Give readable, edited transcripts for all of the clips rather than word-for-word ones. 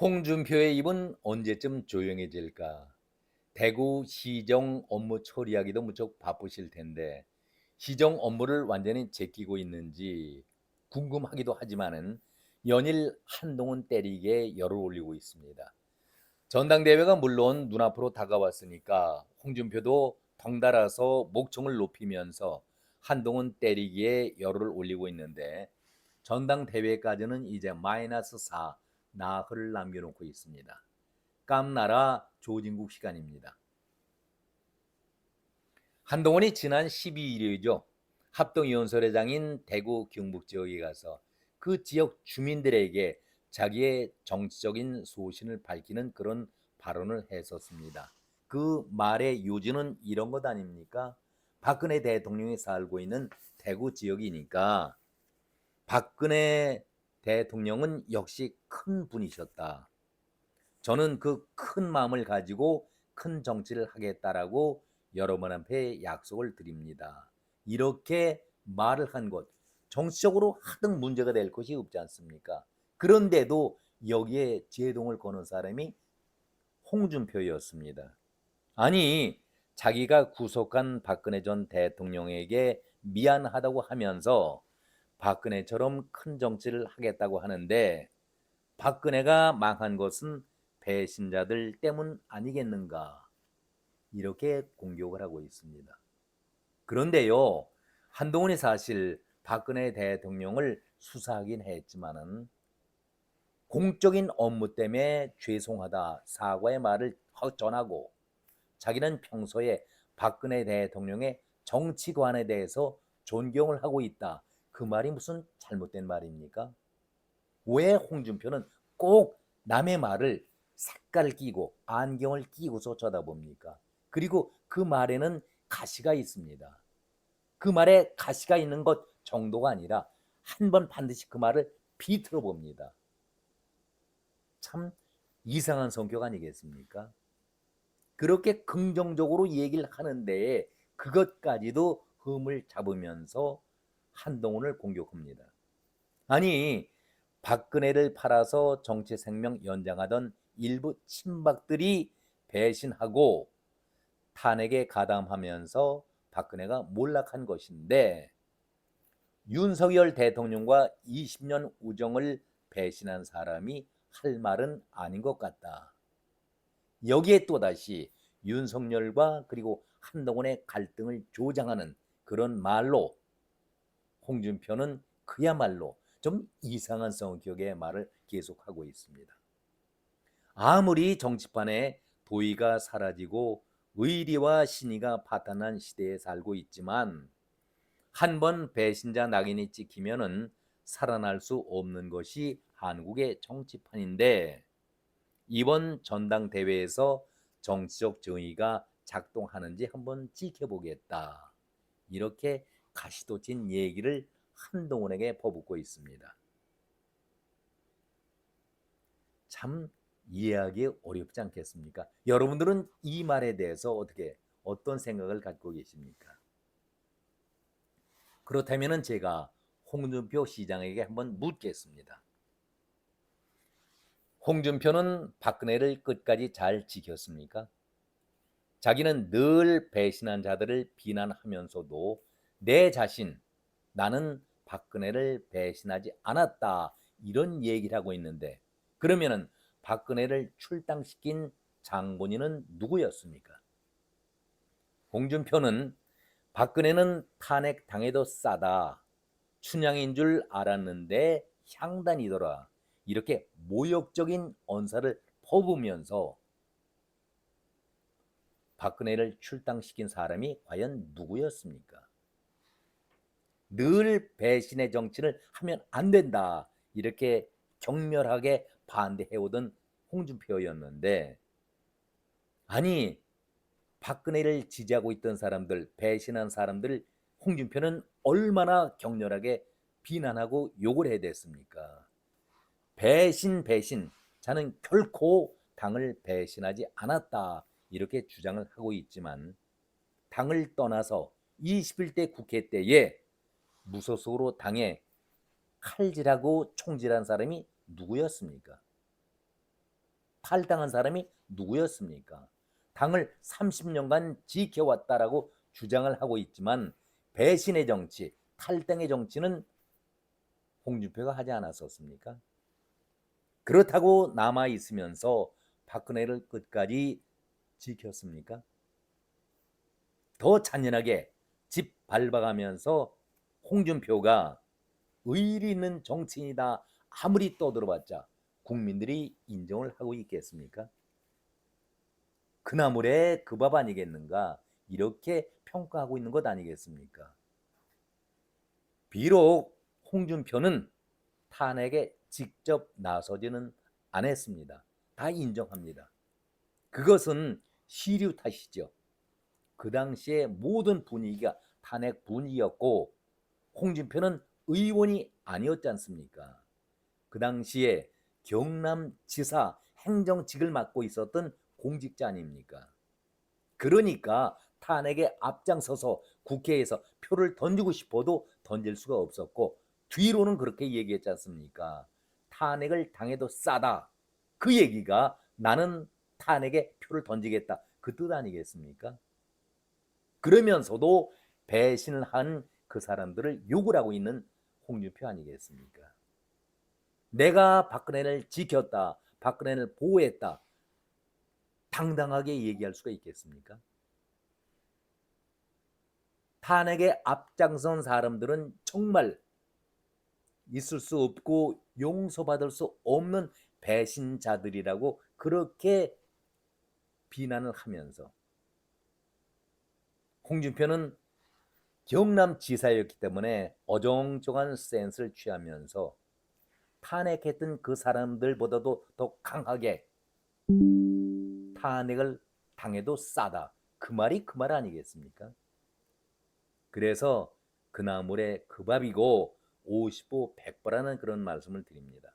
홍준표의 입은 언제쯤 조용해질까? 대구 시정 업무 처리하기도 무척 바쁘실 텐데 시정 업무를 완전히 제끼고 있는지 궁금하기도 하지만은 연일 한동훈 때리기에 열을 올리고 있습니다. 전당대회가 물론 눈앞으로 다가왔으니까 홍준표도 덩달아서 목청을 높이면서 한동훈 때리기에 열을 올리고 있는데 전당대회까지는 이제 마이너스 4 나흘을 남겨놓고 있습니다. 깜나라 조진국 시간입니다. 한동훈이 지난 12일이죠. 합동위원소회장인 대구 경북 지역에 가서 그 지역 주민들에게 자기의 정치적인 소신을 밝히는 그런 발언을 했었습니다. 그 말의 요지는 이런 것 아닙니까? 박근혜 대통령이 살고 있는 대구 지역이니까 박근혜 대통령은 역시 큰 분이셨다. 저는 그 큰 마음을 가지고 큰 정치를 하겠다라고 여러분 앞에 약속을 드립니다. 이렇게 말을 한 것, 정치적으로 하등 문제가 될 것이 없지 않습니까? 그런데도 여기에 제동을 거는 사람이 홍준표였습니다. 아니, 자기가 구속한 박근혜 전 대통령에게 미안하다고 하면서 박근혜처럼 큰 정치를 하겠다고 하는데 박근혜가 망한 것은 배신자들 때문 아니겠는가 이렇게 공격을 하고 있습니다. 그런데요, 한동훈이 사실 박근혜 대통령을 수사하긴 했지만은 공적인 업무 때문에 죄송하다 사과의 말을 전하고 자기는 평소에 박근혜 대통령의 정치관에 대해서 존경을 하고 있다. 그 말이 무슨 잘못된 말입니까? 왜 홍준표는 꼭 남의 말을 색깔을 끼고 안경을 끼고서 쳐다봅니까? 그리고 그 말에는 가시가 있습니다. 그 말에 가시가 있는 것 정도가 아니라 한 번 반드시 그 말을 비틀어 봅니다. 참 이상한 성격 아니겠습니까? 그렇게 긍정적으로 얘기를 하는데 그것까지도 흠을 잡으면서 한동훈을 공격합니다. 아니, 박근혜를 팔아서 정치 생명 연장하던 일부 친박들이 배신하고 탄핵에 가담하면서 박근혜가 몰락한 것인데 윤석열 대통령과 20년 우정을 배신한 사람이 할 말은 아닌 것 같다. 여기에 또다시 윤석열과 그리고 한동훈의 갈등을 조장하는 그런 말로 홍준표는 그야말로 좀 이상한 성격의 말을 계속하고 있습니다. 아무리 정치판에 도의가 사라지고 의리와 신의가 파탄난 시대에 살고 있지만 한 번 배신자 낙인이 찍히면은 살아날 수 없는 것이 한국의 정치판인데 이번 전당대회에서 정치적 정의가 작동하는지 한번 지켜보겠다. 이렇게 가시돋친 얘기를 한동훈에게 퍼붓고 있습니다. 참 이해하기 어렵지 않겠습니까? 여러분들은 이 말에 대해서 어떤 생각을 갖고 계십니까? 그렇다면 제가 홍준표 시장에게 한번 묻겠습니다. 홍준표는 박근혜를 끝까지 잘 지켰습니까? 자기는 늘 배신한 자들을 비난하면서도 내 자신, 나는 박근혜를 배신하지 않았다. 이런 얘기를 하고 있는데 그러면은 박근혜를 출당시킨 장본인은 누구였습니까? 홍준표는 박근혜는 탄핵 당해도 싸다. 춘향인 줄 알았는데 향단이더라. 이렇게 모욕적인 언사를 퍼부으면서 박근혜를 출당시킨 사람이 과연 누구였습니까? 늘 배신의 정치를 하면 안 된다. 이렇게 격렬하게 반대해오던 홍준표였는데 아니 박근혜를 지지하고 있던 사람들, 배신한 사람들 홍준표는 얼마나 격렬하게 비난하고 욕을 해야 됐습니까? 배신. 자는 결코 당을 배신하지 않았다. 이렇게 주장을 하고 있지만 당을 떠나서 21대 국회 때에 무소속으로 당에 칼질하고 총질한 사람이 누구였습니까? 탈당한 사람이 누구였습니까? 당을 30년간 지켜왔다라고 주장을 하고 있지만 배신의 정치, 탈당의 정치는 홍준표가 하지 않았었습니까? 그렇다고 남아 있으면서 박근혜를 끝까지 지켰습니까? 더 잔인하게 집 밟아가면서 홍준표가 의리 있는 정치인이다 아무리 떠들어봤자 국민들이 인정을 하고 있겠습니까? 그나물에 그 밥 아니겠는가 이렇게 평가하고 있는 것 아니겠습니까? 비록 홍준표는 탄핵에 직접 나서지는 않았습니다. 다 인정합니다. 그것은 시류 탓이죠. 그 당시에 모든 분위기가 탄핵 분위기였고 홍준표는 의원이 아니었지 않습니까? 그 당시에 경남지사 행정직을 맡고 있었던 공직자 아닙니까? 그러니까 탄핵에 앞장서서 국회에서 표를 던지고 싶어도 던질 수가 없었고 뒤로는 그렇게 얘기했지 않습니까? 탄핵을 당해도 싸다. 그 얘기가 나는 탄핵에 표를 던지겠다. 그 뜻 아니겠습니까? 그러면서도 배신을 한 그 사람들을 욕을 하고 있는 홍준표 아니겠습니까? 내가 박근혜를 지켰다. 박근혜를 보호했다. 당당하게 얘기할 수가 있겠습니까? 탄핵에 앞장선 사람들은 정말 있을 수 없고 용서받을 수 없는 배신자들이라고 그렇게 비난을 하면서 홍준표는 경남지사였기 때문에 어정쩡한 센스를 취하면서 탄핵했던 그 사람들보다도 더 강하게 탄핵을 당해도 싸다. 그 말이 그 말 아니겠습니까? 그래서 그 나물에 그 밥이고 50보 100보라는 그런 말씀을 드립니다.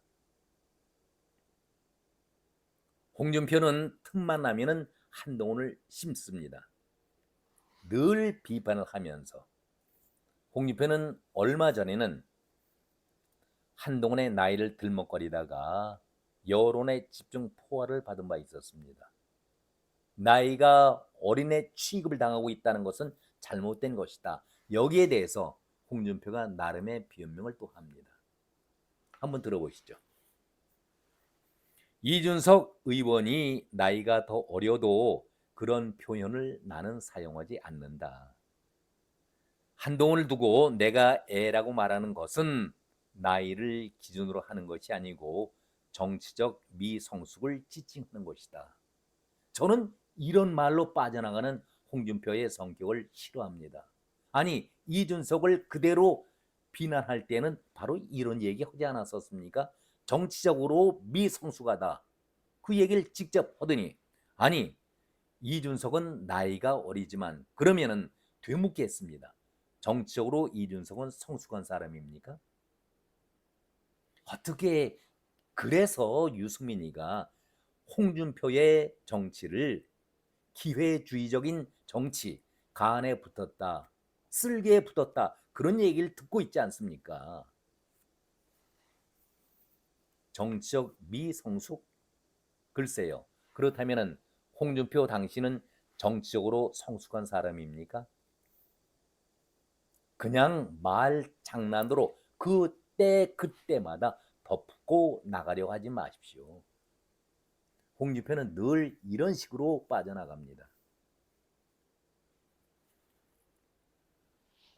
홍준표는 틈만 나면은 한동훈을 심습니다. 늘 비판을 하면서 홍준표는 얼마 전에는 한동훈의 나이를 들먹거리다가 여론의 집중 포화를 받은 바 있었습니다. 나이가 어린애 취급을 당하고 있다는 것은 잘못된 것이다. 여기에 대해서 홍준표가 나름의 변명을 또 합니다. 한번 들어보시죠. 이준석 의원이 나이가 더 어려도 그런 표현을 나는 사용하지 않는다. 한동훈을 두고 내가 애라고 말하는 것은 나이를 기준으로 하는 것이 아니고 정치적 미성숙을 지칭하는 것이다. 저는 이런 말로 빠져나가는 홍준표의 성격을 싫어합니다. 아니 이준석을 그대로 비난할 때는 바로 이런 얘기 하지 않았었습니까? 정치적으로 미성숙하다. 그 얘기를 직접 하더니 아니 이준석은 나이가 어리지만 그러면은 되묻겠습니다. 정치적으로 이준석은 성숙한 사람입니까? 어떻게 그래서 유승민이가 홍준표의 정치를 기회주의적인 정치, 간에 붙었다, 쓸개에 붙었다 그런 얘기를 듣고 있지 않습니까? 정치적 미성숙? 글쎄요. 그렇다면 홍준표 당신은 정치적으로 성숙한 사람입니까? 그냥 말 장난으로 그때마다 덮고 나가려고 하지 마십시오. 홍준표는 늘 이런 식으로 빠져나갑니다.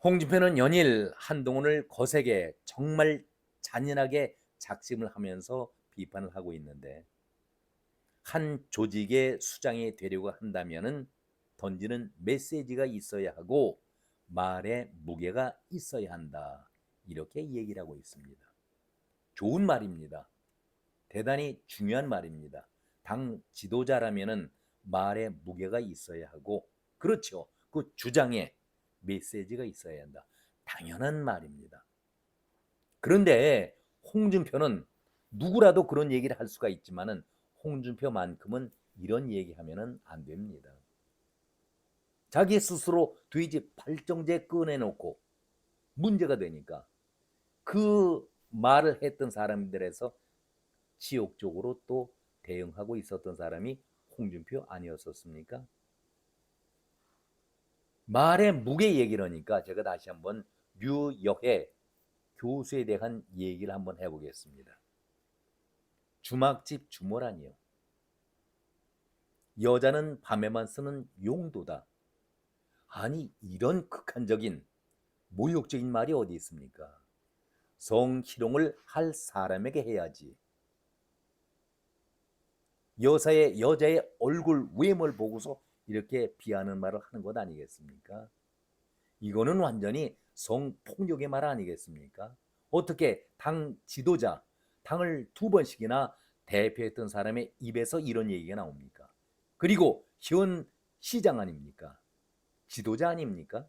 홍준표는 연일 한동훈을 거세게 정말 잔인하게 작심을 하면서 비판을 하고 있는데 한 조직의 수장이 되려고 한다면은 던지는 메시지가 있어야 하고 말에 무게가 있어야 한다. 이렇게 얘기를 하고 있습니다. 좋은 말입니다. 대단히 중요한 말입니다. 당 지도자라면은 말에 무게가 있어야 하고 그렇죠. 그 주장에 메시지가 있어야 한다. 당연한 말입니다. 그런데 홍준표는 누구라도 그런 얘기를 할 수가 있지만은 홍준표만큼은 이런 얘기하면은 안 됩니다. 자기 스스로 돼지 발정제 꺼내놓고 문제가 되니까 그 말을 했던 사람들에서 지옥적으로 또 대응하고 있었던 사람이 홍준표 아니었었습니까? 말의 무게 얘기라니까 제가 다시 한번 류여해 교수에 대한 얘기를 한번 해보겠습니다. 주막집 주모라니요. 여자는 밤에만 쓰는 용도다. 아니 이런 극한적인 모욕적인 말이 어디 있습니까? 성희롱을 할 사람에게 해야지. 여자의 얼굴 외모를 보고서 이렇게 비하는 말을 하는 것 아니겠습니까? 이거는 완전히 성폭력의 말 아니겠습니까? 어떻게 당 지도자, 당을 2번씩이나 대표했던 사람의 입에서 이런 얘기가 나옵니까? 그리고 현 시장 아닙니까? 지도자 아닙니까?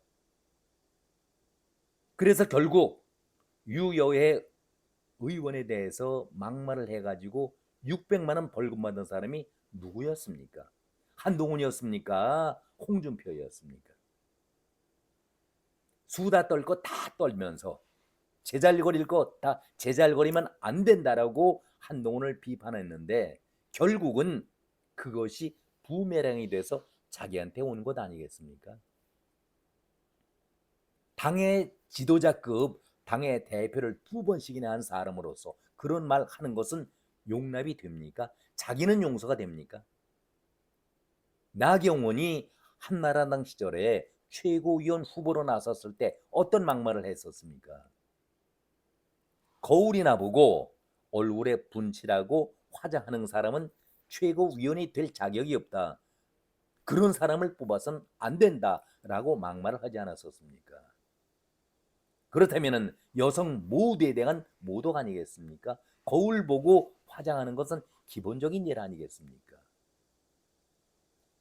그래서 결국 유여해 의원에 대해서 막말을 해가지고 600만 원 벌금 받은 사람이 누구였습니까? 한동훈이었습니까? 홍준표였습니까? 수다 떨 거 다 떨면서 제잘거릴 거 다 제잘거리면 안 된다라고 한동훈을 비판했는데 결국은 그것이 부메랑이 돼서 자기한테 오는 것 아니겠습니까? 당의 지도자급 당의 대표를 2번씩이나 한 사람으로서 그런 말 하는 것은 용납이 됩니까? 자기는 용서가 됩니까? 나경원이 한나라당 시절에 최고위원 후보로 나섰을 때 어떤 막말을 했었습니까? 거울이 나보고 얼굴에 분칠하고 화장하는 사람은 최고위원이 될 자격이 없다. 그런 사람을 뽑아서는 안 된다라고 막말을 하지 않았었습니까? 그렇다면 여성 모두에 대한 모독 아니겠습니까? 거울 보고 화장하는 것은 기본적인 일 아니겠습니까?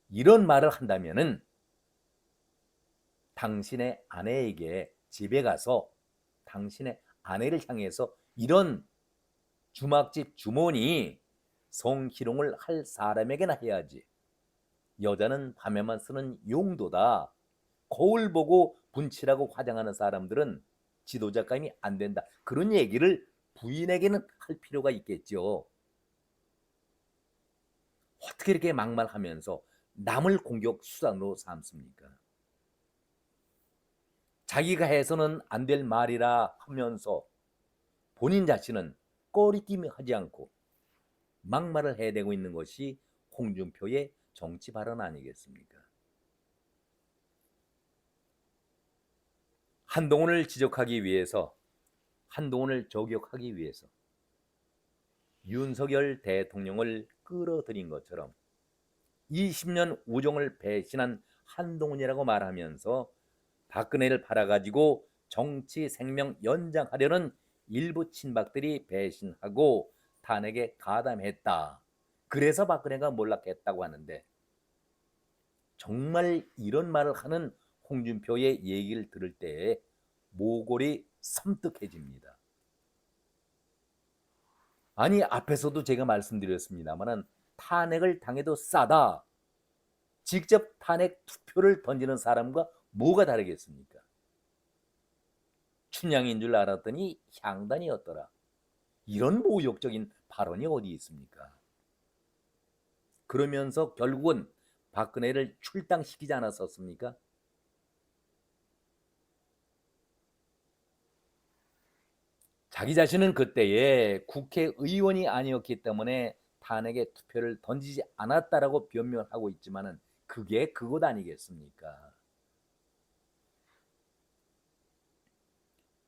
이런 말을 한다면은 당신의 아내에게 집에 가서 당신의 아내를 향해서 이런 주막집 주머니 성희롱을 할 사람에게나 해야지. 여자는 밤에만 쓰는 용도다. 거울 보고 분칠하고 화장하는 사람들은 지도자감이 안 된다. 그런 얘기를 부인에게는 할 필요가 있겠죠. 어떻게 이렇게 막말하면서 남을 공격 수단으로 삼습니까? 자기가 해서는 안 될 말이라 하면서 본인 자신은 꺼리낌 하지 않고 막말을 해대고 있는 것이 홍준표의 정치 발언 아니겠습니까? 한동훈을 지적하기 위해서, 한동훈을 저격하기 위해서 윤석열 대통령을 끌어들인 것처럼 20년 우정을 배신한 한동훈이라고 말하면서 박근혜를 팔아가지고 정치 생명 연장하려는 일부 친박들이 배신하고 탄핵에 가담했다. 그래서 박근혜가 몰락했다고 하는데 정말 이런 말을 하는 홍준표의 얘기를 들을 때 모골이 섬뜩해집니다. 아니 앞에서도 제가 말씀드렸습니다만 탄핵을 당해도 싸다. 직접 탄핵 투표를 던지는 사람과 뭐가 다르겠습니까? 춘향인 줄 알았더니 향단이었더라. 이런 모욕적인 발언이 어디 있습니까? 그러면서 결국은 박근혜를 출당시키지 않았었습니까? 자기 자신은 그때에 국회의원이 아니었기 때문에 탄핵의 투표를 던지지 않았다라고 변명하고 있지만은 그게 그것 아니겠습니까?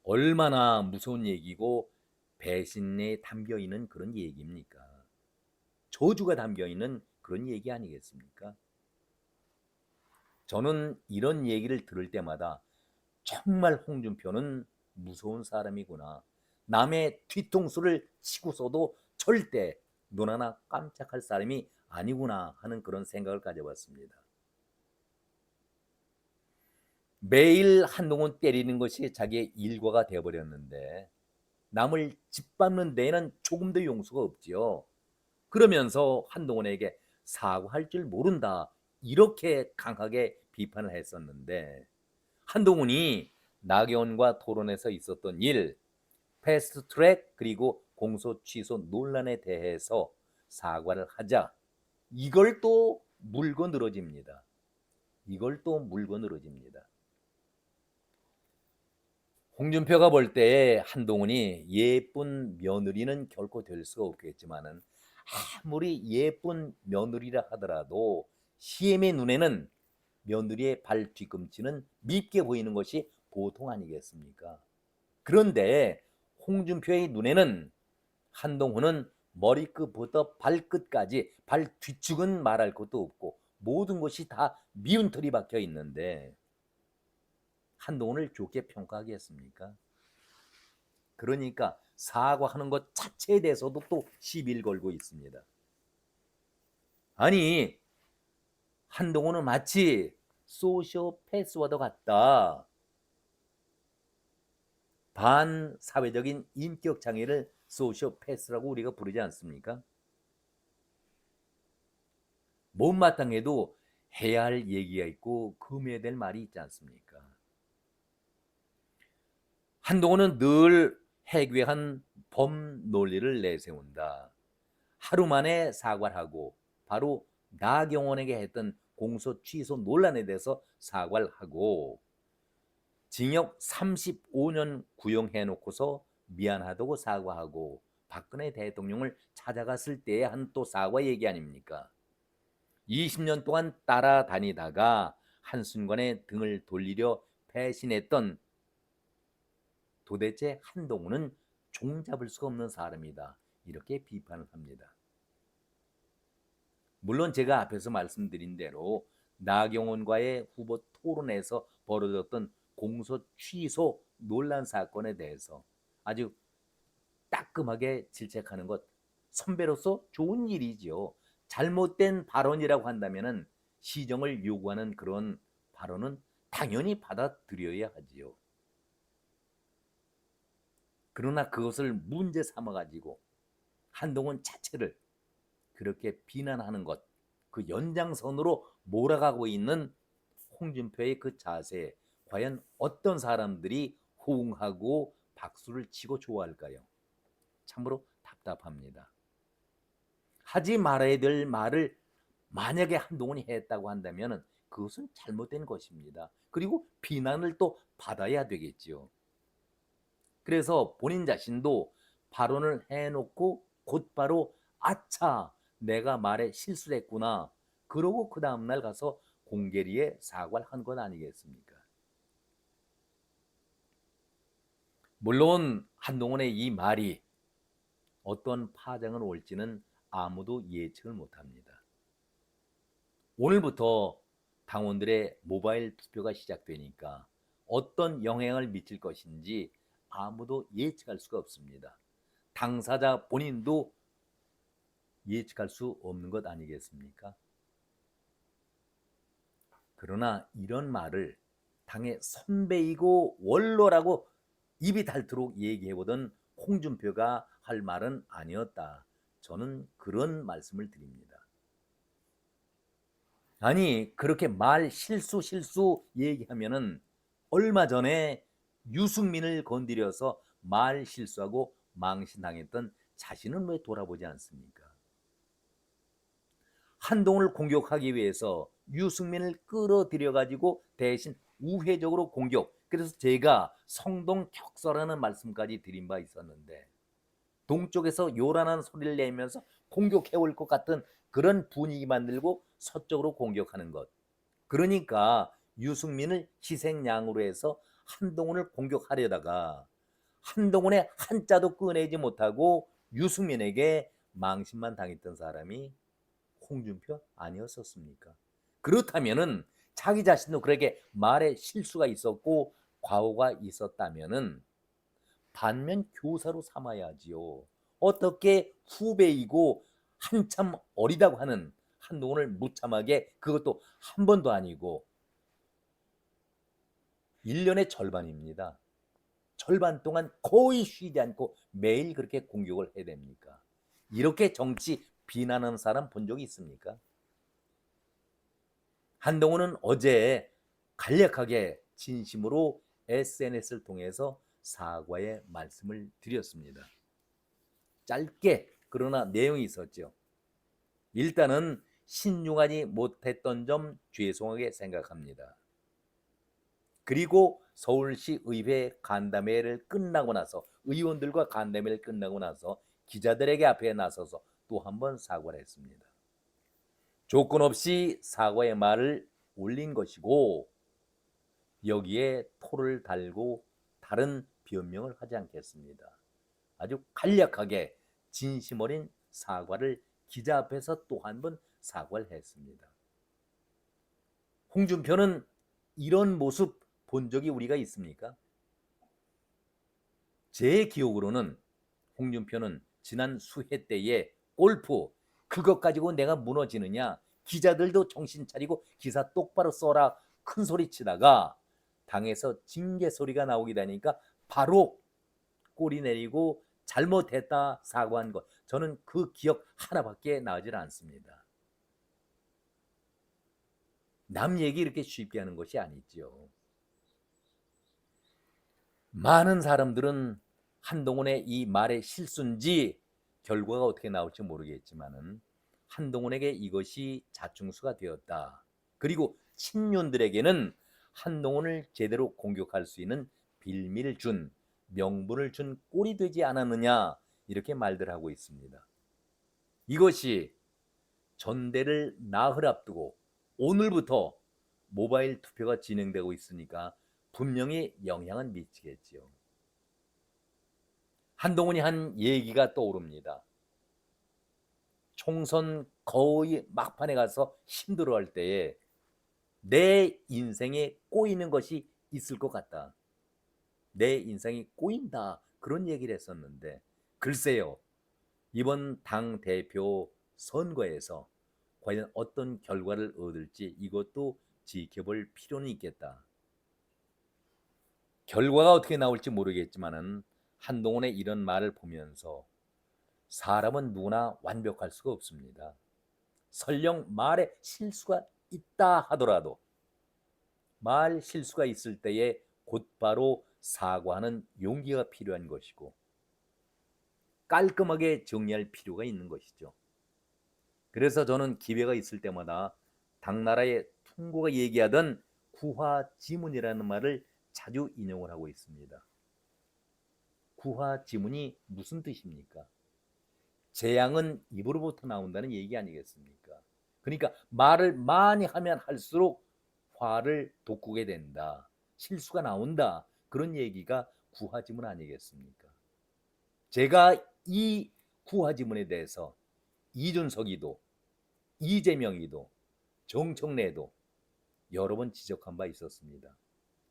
얼마나 무서운 얘기고 배신에 담겨 있는 그런 얘기입니까? 저주가 담겨 있는 그런 얘기 아니겠습니까? 저는 이런 얘기를 들을 때마다 정말 홍준표는 무서운 사람이구나. 남의 뒤통수를 치고서도 절대 눈 하나 깜짝할 사람이 아니구나 하는 그런 생각을 가져봤습니다. 매일 한동훈 때리는 것이 자기의 일과가 되어버렸는데 남을 짓밟는 데에는 조금도 용서가 없지요. 그러면서 한동훈에게 사과할 줄 모른다 이렇게 강하게 비판을 했었는데 한동훈이 나경원과 토론에서 있었던 일, 패스트트랙 그리고 공소 취소 논란에 대해서 사과를 하자. 이걸 또 물고 늘어집니다. 이걸 또 물고 늘어집니다. 홍준표가 볼 때 한동훈이 예쁜 며느리는 결코 될 수가 없겠지만은 아무리 예쁜 며느리라 하더라도 시엠의 눈에는 며느리의 발 뒤꿈치는 밉게 보이는 것이 보통 아니겠습니까? 그런데 홍준표의 눈에는 한동훈은 머리끝부터 발끝까지 발 뒤축은 말할 것도 없고 모든 것이 다 미운 털이 박혀 있는데 한동훈을 좋게 평가하겠습니까? 그러니까 사과하는 것 자체에 대해서도 또 시비를 걸고 있습니다. 아니, 한동훈은 마치 소시오패스와도 같다. 반사회적인 인격 장애를 소시오패스라고 우리가 부르지 않습니까? 못마땅해도 해야 할 얘기가 있고 금해야 될 말이 있지 않습니까? 한동훈은 늘 해괴한 범 논리를 내세운다. 하루 만에 사과를 하고 바로 나경원에게 했던 공소 취소 논란에 대해서 사과를 하고 징역 35년 구형해놓고서 미안하다고 사과하고 박근혜 대통령을 찾아갔을 때의 한 또 사과 얘기 아닙니까? 20년 동안 따라다니다가 한순간에 등을 돌리려 배신했던 도대체 한동훈은 종잡을 수가 없는 사람이다. 이렇게 비판을 합니다. 물론 제가 앞에서 말씀드린 대로 나경원과의 후보 토론에서 벌어졌던 공소 취소 논란 사건에 대해서 아주 따끔하게 질책하는 것 선배로서 좋은 일이지요. 잘못된 발언이라고 한다면 시정을 요구하는 그런 발언은 당연히 받아들여야 하지요. 그러나 그것을 문제 삼아가지고 한동훈 자체를 그렇게 비난하는 것, 그 연장선으로 몰아가고 있는 홍준표의 그 자세, 과연 어떤 사람들이 호응하고 박수를 치고 좋아할까요? 참으로 답답합니다. 하지 말아야 될 말을 만약에 한동훈이 했다고 한다면 그것은 잘못된 것입니다. 그리고 비난을 또 받아야 되겠지요. 그래서 본인 자신도 발언을 해놓고 곧바로 아차 내가 말에 실수를 했구나 그러고 그 다음날 가서 공개리에 사과를 한 건 아니겠습니까? 물론 한동훈의 이 말이 어떤 파장을 올지는 아무도 예측을 못합니다. 오늘부터 당원들의 모바일 투표가 시작되니까 어떤 영향을 미칠 것인지 아무도 예측할 수가 없습니다. 당사자 본인도 예측할 수 없는 것 아니겠습니까? 그러나 이런 말을 당의 선배이고 원로라고 입이 닳도록 얘기해보던 홍준표가 할 말은 아니었다. 저는 그런 말씀을 드립니다. 아니 그렇게 말 실수 얘기하면은 얼마 전에 유승민을 건드려서 말 실수하고 망신당했던 자신은 왜 돌아보지 않습니까? 한동훈을 공격하기 위해서 유승민을 끌어들여 가지고 대신 우회적으로 공격. 그래서 제가 성동격서라는 말씀까지 드린 바 있었는데 동쪽에서 요란한 소리를 내면서 공격해 올 것 같은 그런 분위기 만들고 서쪽으로 공격하는 것. 그러니까 유승민을 희생양으로 해서 한동훈을 공격하려다가 한동훈의 한자도 꺼내지 못하고 유승민에게 망신만 당했던 사람이 홍준표 아니었었습니까? 그렇다면은 자기 자신도 그렇게 말에 실수가 있었고 과오가 있었다면은 반면 교사로 삼아야지요. 어떻게 후배이고 한참 어리다고 하는 한동훈을 무참하게 그것도 한 번도 아니고 1년의 절반입니다. 절반 동안 거의 쉬지 않고 매일 그렇게 공격을 해야 됩니까? 이렇게 정치 비난하는 사람 본 적이 있습니까? 한동훈은 어제 간략하게 진심으로 SNS를 통해서 사과의 말씀을 드렸습니다. 짧게 그러나 내용이 있었죠. 일단은 신중하지 못했던 점 죄송하게 생각합니다. 그리고 서울시 의회 간담회를 끝나고 나서 의원들과 간담회를 끝나고 나서 기자들에게 앞에 나서서 또 한 번 사과를 했습니다. 조건 없이 사과의 말을 올린 것이고 여기에 토를 달고 다른 변명을 하지 않겠습니다. 아주 간략하게 진심 어린 사과를 기자 앞에서 또 한 번 사과를 했습니다. 홍준표는 이런 모습 본 적이 우리가 있습니까? 제 기억으로는 홍준표는 지난 수회 때에 골프 그것 가지고 내가 무너지느냐, 기자들도 정신 차리고 기사 똑바로 써라 큰 소리 치다가 당에서 징계 소리가 나오게 되니까 바로 꼬리 내리고 잘못했다 사과한 것, 저는 그 기억 하나밖에 나질 않습니다. 남 얘기 이렇게 쉽게 하는 것이 아니죠. 많은 사람들은 한동훈의 이 말의 실수인지 결과가 어떻게 나올지 모르겠지만은 한동훈에게 이것이 자충수가 되었다. 그리고 친윤들에게는 한동훈을 제대로 공격할 수 있는 빌미를 준, 명분을 준 꼴이 되지 않았느냐, 이렇게 말들 하고 있습니다. 이것이 전대를 나흘 앞두고 오늘부터 모바일 투표가 진행되고 있으니까 분명히 영향은 미치겠지요. 한동훈이 한 얘기가 떠오릅니다. 총선 거의 막판에 가서 힘들어할 때에 내 인생에 꼬이는 것이 있을 것 같다. 내 인생이 꼬인다. 그런 얘기를 했었는데 글쎄요. 이번 당대표 선거에서 과연 어떤 결과를 얻을지 이것도 지켜볼 필요는 있겠다. 결과가 어떻게 나올지 모르겠지만은 한동훈의 이런 말을 보면서 사람은 누구나 완벽할 수가 없습니다. 설령 말에 실수가 있다 하더라도 말 실수가 있을 때에 곧바로 사과하는 용기가 필요한 것이고 깔끔하게 정리할 필요가 있는 것이죠. 그래서 저는 기회가 있을 때마다 당나라의 풍고가 얘기하던 구화지문이라는 말을 자주 인용을 하고 있습니다. 구화지문이 무슨 뜻입니까? 재앙은 입으로부터 나온다는 얘기 아니겠습니까? 그러니까 말을 많이 하면 할수록 화를 돋구게 된다. 실수가 나온다. 그런 얘기가 구화지문 아니겠습니까? 제가 이 구화지문에 대해서 이준석이도 이재명이도 정청래도 여러 번 지적한 바 있었습니다.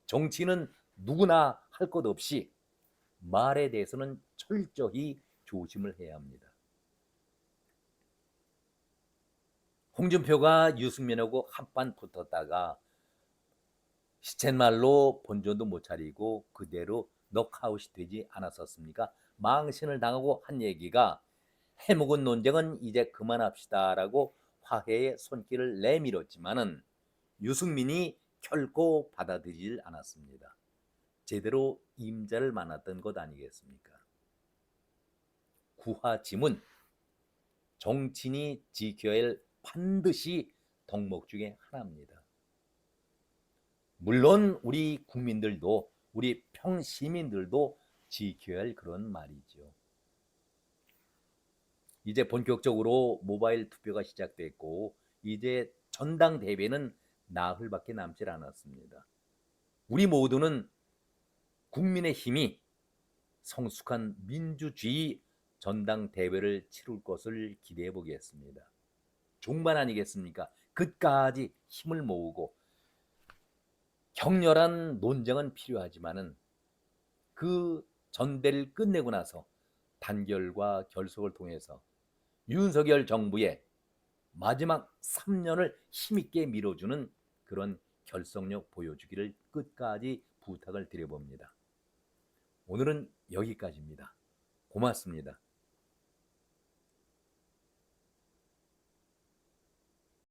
정치는 누구나 할 것 없이 말에 대해서는 철저히 조심을 해야 합니다. 홍준표가 유승민하고 한판 붙었다가 시쳇말로 본전도 못 차리고 그대로 넉아웃이 되지 않았었습니까? 망신을 당하고 한 얘기가 해묵은 논쟁은 이제 그만합시다라고 화해의 손길을 내밀었지만은 유승민이 결코 받아들이질 않았습니다. 제대로 임자를 만났던 것 아니겠습니까? 구하지문, 정치인이 지켜야 할 반드시 덕목 중에 하나입니다. 물론 우리 국민들도 우리 평시민들도 지켜야 할 그런 말이죠. 이제 본격적으로 모바일 투표가 시작됐고 이제 전당대회는 나흘밖에 남질 않았습니다. 우리 모두는 국민의 힘이 성숙한 민주주의 전당대회를 치룰 것을 기대해 보겠습니다. 종반 아니겠습니까? 끝까지 힘을 모으고 격렬한 논쟁은 필요하지만은 그 전대를 끝내고 나서 단결과 결속을 통해서 윤석열 정부의 마지막 3년을 힘있게 밀어주는 그런 결속력 보여주기를 끝까지 부탁을 드려봅니다. 오늘은 여기까지입니다. 고맙습니다.